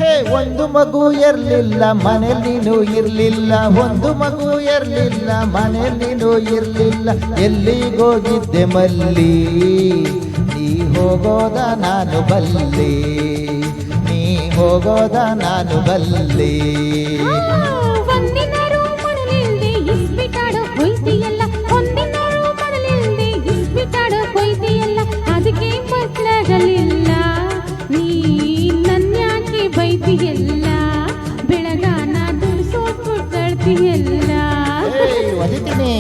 ಹೇ ಒಂದು ಮಗು ಇರ್ಲಿಲ್ಲ ಮನೇಲಿ ನೀನು ಇರ್ಲಿಲ್ಲ, ಒಂದು ಮಗು ಇರ್ಲಿಲ್ಲ ಮನೇಲಿ ನೀನು ಇರ್ಲಿಲ್ಲ. ಎಲ್ಲಿಗೋಗಿದ್ದೆ ಮಲ್ಲಿ, ನೀ ಹೋಗೋದ ನಾನು ಬಲ್ಲೆ, ನೀ ಹೋಗೋದ ನಾನು ಬಲ್ಲೆ. ಒಂದಿನರು ಮಡಲಿಲ್ದೆ ಇಸ್ಬಿಟಾಡು ಹೊಯ್ತಿಯಲ್ಲ, ಒಂದಿನರು ಮಡಲಿಲ್ದೆ ಇಸ್ಬಿಟಾಡು ಹೊಯ್ತಿಯಲ್ಲ. ಅದಕ್ಕೆ ಮಕ್ಕಳಾಗಲಿಲ್ಲ, ನೀ ನನ್ಯಾಕೆ ಬೈತಿಯಲ್ಲ, ಬೆಳಗಾನ ದುಡ್ಸೋಟ್ಟು ತಳ್ತಿಯಲ್ಲ. ಒದಿತೀನಿ.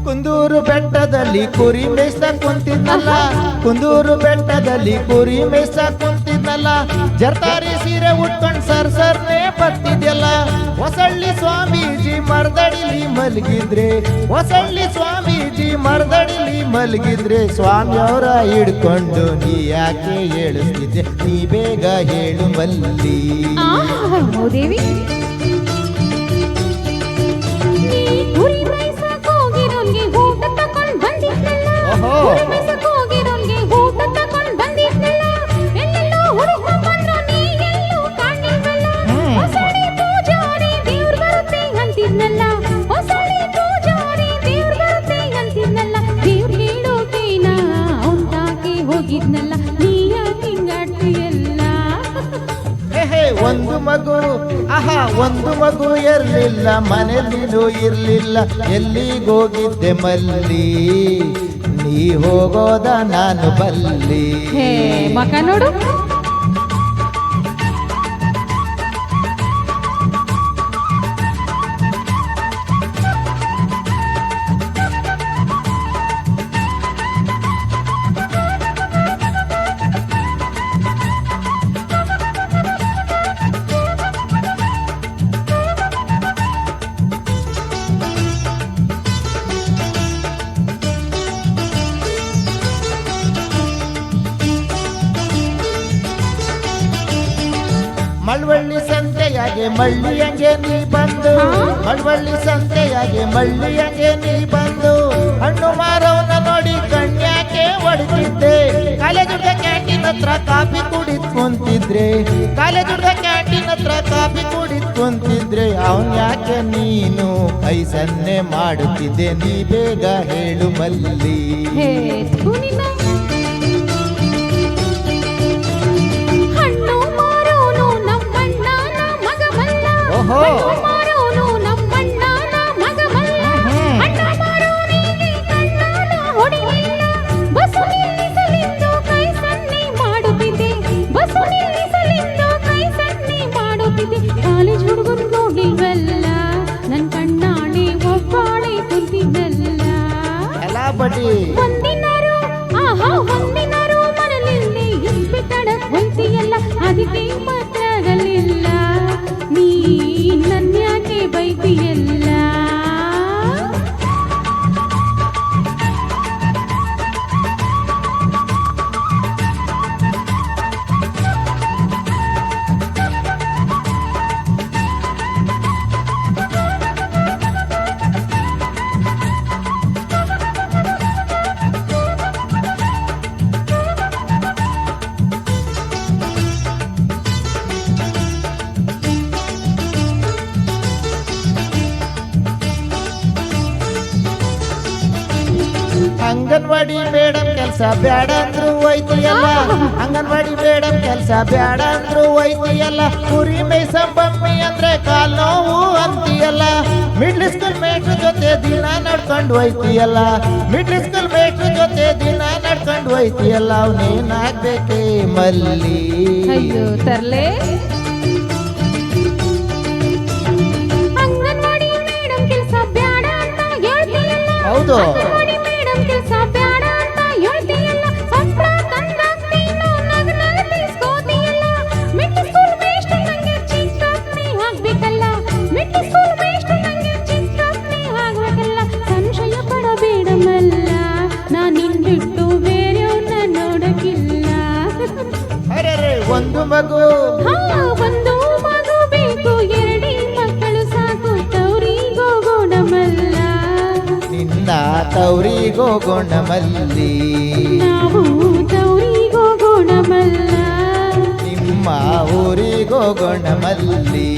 ಕುಂದೂರು ಬೆಟ್ಟದಲ್ಲಿ ಕುರಿ ಮೇಯ್ಸ ಕುಂತಿದ್ನಲ್ಲ, ಕುಂದೂರು ಬೆಟ್ಟದಲ್ಲಿ ಕುರಿ ಮೇಯ್ಸ ಕುಂತಿದ್ನಲ್ಲ. ಜರ್ತಾರಿ ಸೀರೆ ಉಟ್ಕೊಂಡ್ ಸರ್ನೇ ಬರ್ತಿದ್ಯಲ್ಲ. ಹೊಸಳ್ಳಿ ಸ್ವಾಮೀಜಿ ಮರದಡಿಲಿ ಮಲಗಿದ್ರೆ, ಹೊಸಳ್ಳಿ ಸ್ವಾಮೀಜಿ ಮರದಡಿಲಿ ಮಲಗಿದ್ರೆ, ಸ್ವಾಮಿಯವರ ಹಿಡ್ಕೊಂಡು ನೀ ಯಾಕೆ ಹೇಳಿಸ್ತಿದ್ದೆ, ನೀ ಬೇಗ ಹೇಳು ಮಲ್ಲಿ. ದೇವಿ ಹೋಗಿದ್ನಲ್ಲ, ನೀಯ ತಿಂಗಾಡ್ತಿಯಲ್ಲ. ಒಂದು ಮಗು ಆಹಾ ಒಂದು ಮಗು ಇರ್ಲಿಲ್ಲ ಮನೇಲಿ ನೀನು ಇರ್ಲಿಲ್ಲ. ಎಲ್ಲಿಗೋಗಿದ್ದೆ ಮಲ್ಲಿ, ನೀ ಹೋಗೋದ ನಾನು ಬಲ್ಲಿ. ಮಕ ನೋಡು. ಮಳವಳ್ಳಿ ಸಂತೆಯಾಗೆ ಮಳ್ಳಿಯಂಗೆ ನೀ ಬಂದು, ಮಳವಳ್ಳಿ ಸಂತೆಯಾಗೆ ಮಳ್ಳಿಯಂಗೆ ನೀ ಬಂದು, ಹಣ್ಣು ಮಾರವನ್ನ ನೋಡಿ ಕಣ್ಯಾಕೆ ಹೊಡಿತಿದ್ದೆ. ಕಾಲೇಜುಡ್ಗ ಕ್ಯಾಂಟೀನ್ ಹತ್ರ ಕಾಫಿ ಕುಡಿದ್ಕೊಂತಿದ್ರೆ, ಕಾಲೇಜುಡ್ಗ ಕ್ಯಾಂಟೀನ್ ಹತ್ರ ಕಾಫಿ ಕುಡಿದ್ಕೊಂತಿದ್ರೆ, ಅವನ್ ಯಾಕೆ ನೀನು ಕೈ ಸನ್ನೆ ಮಾಡುತ್ತಿದ್ದೆ, ನೀ ಬೇಗ ಹೇಳು ಮಲ್ಲಿ. ಕಾಲೇಜ್ ಹುಡುಗರು ನೋಡಿಲ್ವಲ್ಲ, ನನ್ ಕಣ್ಣಾಡಿ ಒಬ್ಬಾಳೆ ಕುಂತಿದ್ದಲ್ಲ. ಒಂದಿನರು ಆಹಾ ಒಂದಿನರು ಮರಲಿಲ್ಲಿ ಇಸ್ಬಿಟ್ಟಡ ಹೊಯ್ತಿಯಲ್ಲ, ಅದಕ್ಕೆ ಮಾತಾಗಲಿಲ್ಲ, ನೀ ನನ್ಯಾಕೆ ಬೈತಿಯಲ್ಲ. ಅಂಗನವಾಡಿ ಮೇಡಮ್ ಕೆಲ್ಸ ಬ್ಯಾಡ ಅಂದ್ರು ಹೋಯ್ತಿಯಲ್ಲ, ಅಂಗನವಾಡಿ ಮೇಡಮ್ ಕೆಲ್ಸ ಬ್ಯಾಡ ಅಂದ್ರು ಹೋಯ್ತಿಯಲ್ಲ. ಕುರಿ ಮೇಯ್ಸಂಬಮ್ಮಿ ಅಂದ್ರೆ ಕಾಲ್ ನೋವು ಅಂತೀಯಲ್ಲ. ಮಿಡ್ಲ್ ಸ್ಕೂಲ್ ಮೇಟ್ರ್ ಜೊತೆ ದಿನ ನಡ್ಕೊಂಡು ಹೋಯ್ತಿಯಲ್ಲ, ಮಿಡ್ಲ್ ಸ್ಕೂಲ್ ಮೇಟ್ರ್ ಜೊತೆ ದಿನ ನಡ್ಕೊಂಡು ಹೋಯ್ತಿಯಲ್ಲ. ಅವನೇನಾಗ್ಬೇಕೆ ಮಲ್ಲಿ. ಅಯ್ಯೋ ತರ್ಲೆ. ಅಂಗನವಾಡಿ ಮೇಡಮ್ ಕೆಲ್ಸ ಬ್ಯಾಡ ಅಂತ ಹೇಳ್ತಿಯಲ್ಲ, ಹೌದು ಮೇಡಮ್ ಕೆಲ್ಸ ಬ್ಯಾಡ ಅಂತ ಹೇಳ್ತಿಯಲ್ಲ. ಸಂಬಳ ತಂದಾಗ್ತೀನೋ ನಗನಗ ತಿಳ್ಸ್ಕೋತಿಯಲ್ಲ. ಮಿಡ್ಲ್ ಸ್ಕೂಲ್ ಮೇಷ್ಟ್ರು ನಂಗೆ ಚಿಕ್ಕಪ್ಪನೇ ಆಗ್ಬೇಕಲ್ಲ, ಮಿಡ್ಲ್ ಸ್ಕೂಲ್ ಮೇಷ್ಟ್ರು ನಂಗೆ ಚಿಕ್ಕಪ್ಪನೇ ಆಗ್ಬೇಕಲ್ಲ. ಮಲ್ಲ ನಾನಿನ್ ಬಿಟ್ಟು ಬೇರೆಯವ್ರನ್ನ ನೋಡಕ್ಕಿಲ್ಲ. ಅರೆ ಒಂದು ಮಗು ಹಾ ಒಂದು ಮಗು ಬೇಕು, ಎರಡೇ ಮಕ್ಕಳು ಸಾಕು, ತವರಿಗೋಗೋಣ ಮಲ್ಲ. ನಿನ್ನ ತವರಿಗೋಗೋಣ ಮಲ್ಲಿ, ನಾವು ತವರಿಗೋಗೋಣ ಮಲ್ಲ. ನಿಮ್ಮ ಊರಿಗೋಗೋಣ ಮಲ್ಲಿ.